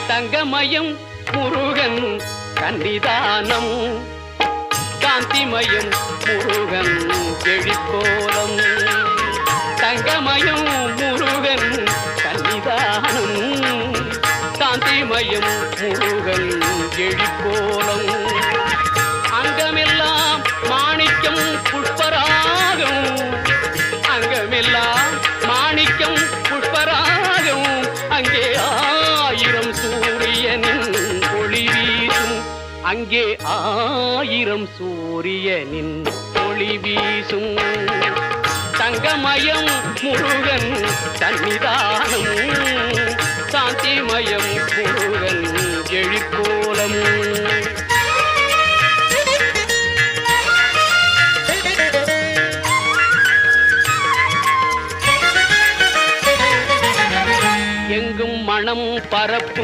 தங்கமயம் முருகன் கன்னிதானம் காந்திமயம் முருகன் எழிற்கோலம் தங்கமயம் முருகன் கன்னிதானம் காந்திமயம் முருகன் எழிற்கோலம் அங்கமெல்லாம் மாணிக்கம் புஷ்பராகம் அங்கமெல்லாம் மாணிக்கம் புஷ்பராகம் அங்கே ஆயிரம் சூரியனின் ஒளி வீசும் அங்கே ஆயிரம் சூரியனின் ஒளி வீசும் தங்கமயம் முருகன் சன்னிதானம் சாந்திமயம் முருகன் எழிற்கோலம் எங்கும் மனம் பரப்பும்